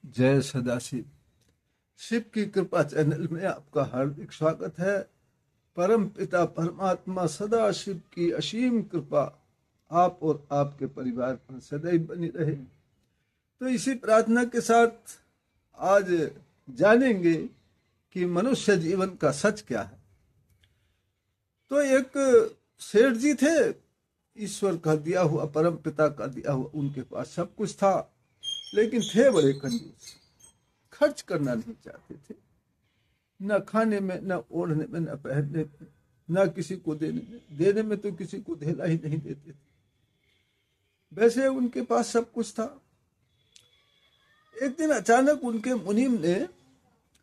जय सदाशिव। शिव की कृपा चैनल में आपका हार्दिक स्वागत है। परम पिता परमात्मा सदा शिव की असीम कृपा आप और आपके परिवार पर सदैव बनी रहे। तो इसी प्रार्थना के साथ आज जानेंगे कि मनुष्य जीवन का सच क्या है। तो एक सेठ जी थे, ईश्वर का दिया हुआ, परम पिता का दिया हुआ, उनके पास सब कुछ था, लेकिन थे बड़े कंजूस। खर्च करना नहीं चाहते थे, न खाने में, न ओढ़ने में, न पहनने में, न किसी को देने में तो किसी को धेला ही नहीं देते थे। वैसे उनके पास सब कुछ था। एक दिन अचानक उनके मुनीम ने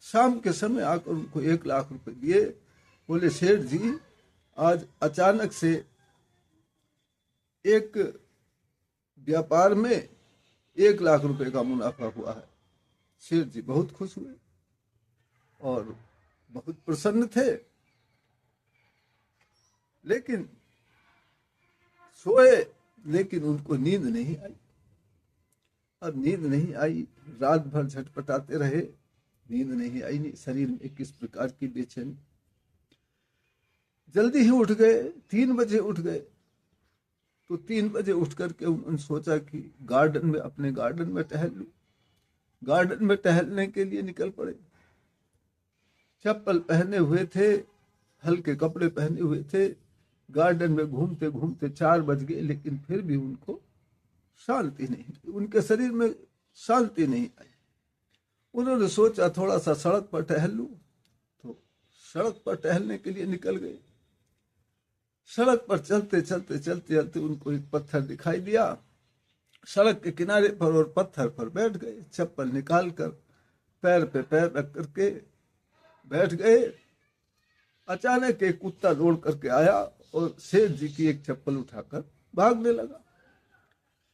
शाम के समय आकर उनको 1 लाख रुपए दिए। बोले, सेठ जी, आज अचानक से एक व्यापार में 1 लाख रुपए का मुनाफा हुआ है। सेठ जी बहुत खुश हुए और बहुत प्रसन्न थे, लेकिन सोए, लेकिन उनको नींद नहीं आई। अब नींद नहीं आई, रात भर झटपटाते रहे, नींद नहीं आई। नहीं, शरीर में किस प्रकार की बेचैनी। जल्दी ही उठ गए, 3 बजे उठ गए। तो 3 बजे उठ करके उन्होंने सोचा कि गार्डन में, अपने गार्डन में टहल लूं। गार्डन में टहलने के लिए निकल पड़े। चप्पल पहने हुए थे, हल्के कपड़े पहने हुए थे। गार्डन में घूमते घूमते 4 बज गए, लेकिन फिर भी उनको शांति नहीं, उनके शरीर में शांति नहीं आई। उन्होंने सोचा थोड़ा सा सड़क पर टहल लूं, तो सड़क पर टहलने के लिए निकल गए। सड़क पर चलते चलते चलते चलते उनको एक पत्थर दिखाई दिया। सड़क के किनारे पर और पत्थर पर बैठ गए। चप्पल निकाल कर पैर पे पैर रख करके बैठ गए। अचानक एक कुत्ता दौड़ करके आया और शेर जी की एक चप्पल उठाकर भागने लगा।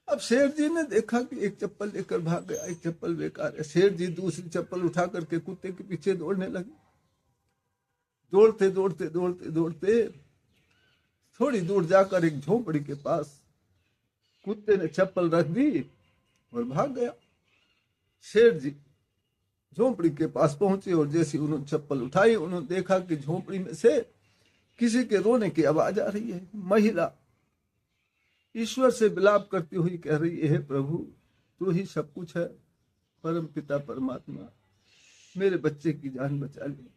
अब शेर जी ने देखा कि एक चप्पल लेकर भाग गया, एक चप्पल बेकार है। शेर जी दूसरी चप्पल उठा करके कुत्ते के पीछे दौड़ने लगे। दौड़ते दौड़ते दौड़ते दौड़ते थोड़ी दूर जाकर एक झोपड़ी के पास कुत्ते ने चप्पल रख दी और भाग गया। शेर जी झोपड़ी के पास पहुंचे और जैसे उन्होंने चप्पल उठाई, उन्होंने देखा कि झोपड़ी में से किसी के रोने की आवाज आ रही है। महिला ईश्वर से विलाप करती हुई कह रही है, प्रभु तू ही सब कुछ है, परम पिता परमात्मा, मेरे बच्चे की जान बचा ली।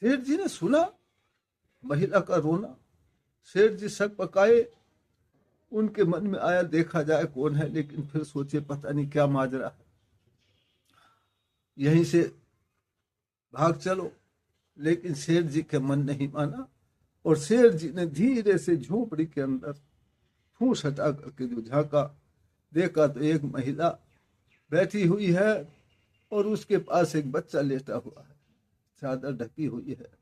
सेठ जी ने सुना महिला का रोना। सेठ जी शक पकाए। उनके मन में आया देखा जाए कौन है, लेकिन फिर सोचे पता नहीं क्या माजरा है, यहीं से भाग चलो। लेकिन शेर जी के मन नहीं माना और शेर जी ने धीरे से झोपड़ी के अंदर फूस हटा करके जो झांका, देखा तो एक महिला बैठी हुई है और उसके पास एक बच्चा लेटा हुआ है, चादर ढकी हुई है।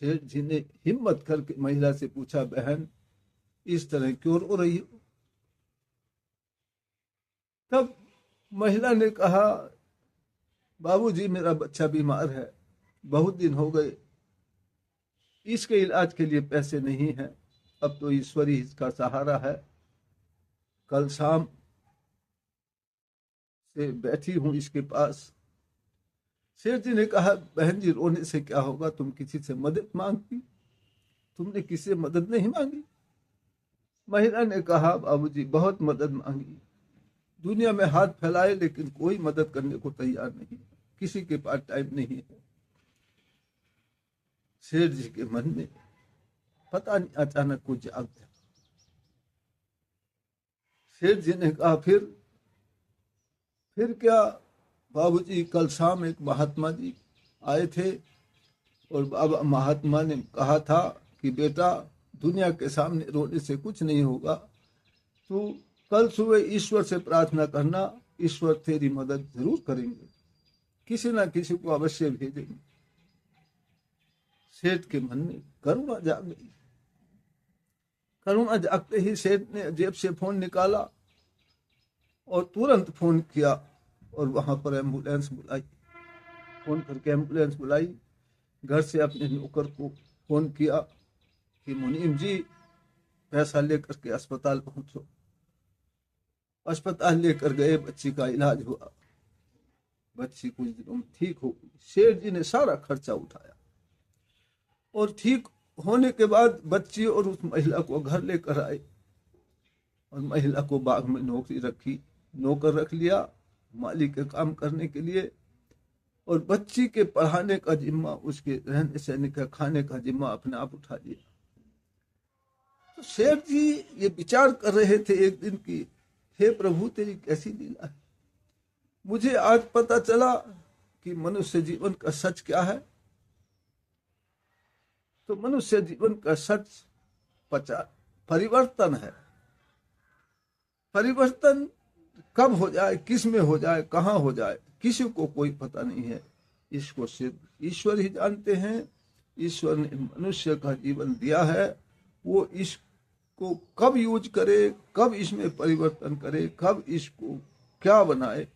शेठ जी ने हिम्मत करके महिला से पूछा, बहन इस तरह क्यों रो रही हो? तब महिला ने कहा, बाबूजी मेरा बच्चा बीमार है, बहुत दिन हो गए, इसके इलाज के लिए पैसे नहीं हैं, अब तो ईश्वर ही इसका सहारा है। कल शाम से बैठी हूं इसके पास। शेठ जी ने कहा, बहन जी रोने से क्या होगा, तुम किसी से मदद मांगती, तुमने किसी से मदद नहीं मांगी। महिला ने कहा, बाबूजी बहुत मदद मांगी, दुनिया में हाथ फैलाए लेकिन कोई मदद करने को तैयार नहीं, किसी के पास टाइम नहीं है। शेर जी के मन में पता नहीं अचानक कुछ जाग गया। शेर जी ने कहा, फिर क्या बाबूजी? कल शाम एक महात्मा जी आए थे और बाबा महात्मा ने कहा था कि बेटा दुनिया के सामने रोने से कुछ नहीं होगा, तू कल सुबह ईश्वर से प्रार्थना करना, ईश्वर तेरी मदद जरूर करेंगे, किसी ना किसी को अवश्य भेजेंगे। सेठ के मन में करुणा जाग गई। करुणा जागते ही सेठ ने जेब से फोन निकाला और तुरंत फोन किया और वहां पर एम्बुलेंस बुलाई। फोन करके एम्बुलेंस बुलाई। घर से अपने नौकर को फोन किया कि मुनीम जी पैसा लेकर के अस्पताल पहुंचो। अस्पताल लेकर गए, बच्ची का इलाज हुआ, बच्ची कुछ दिनों में ठीक हो गई। सेठ जी ने सारा खर्चा उठाया और ठीक होने के बाद बच्ची और उस महिला को घर लेकर आए और महिला को बाग में नौकरी रखी, नौकर रख लिया माली के काम करने के लिए, और बच्ची के पढ़ाने का जिम्मा, उसके रहने सहने का, खाने का जिम्मा अपने आप उठा लिया। तो सेठ जी ये विचार कर रहे थे एक दिन की, हे प्रभु तेरी कैसी लीला है। मुझे आज पता चला कि मनुष्य जीवन का सच क्या है। तो मनुष्य जीवन का सच परिवर्तन है। परिवर्तन कब हो जाए, किस में हो जाए, कहाँ हो जाए, किसी को कोई पता नहीं है। इसको सिर्फ ईश्वर ही जानते हैं। ईश्वर ने मनुष्य का जीवन दिया है, वो इसको कब यूज करे, कब इसमें परिवर्तन करे, कब इसको क्या बनाए,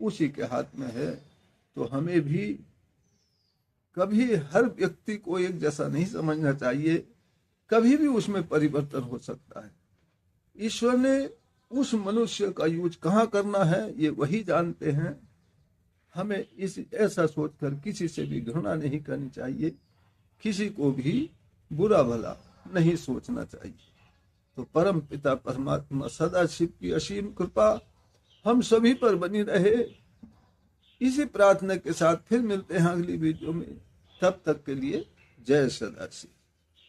उसी के हाथ में है। तो हमें भी कभी हर व्यक्ति को एक जैसा नहीं समझना चाहिए, कभी भी उसमें परिवर्तन हो सकता है। ईश्वर ने उस मनुष्य का यूज कहाँ करना है ये वही जानते हैं। हमें इस ऐसा सोचकर किसी से भी घृणा नहीं करनी चाहिए, किसी को भी बुरा भला नहीं सोचना चाहिए। तो परम पिता परमात्मा सदाशिव की असीम कृपा हम सभी पर बनी रहे, इसी प्रार्थना के साथ फिर मिलते हैं अगली वीडियो में। तब तक के लिए जय सदाशिव।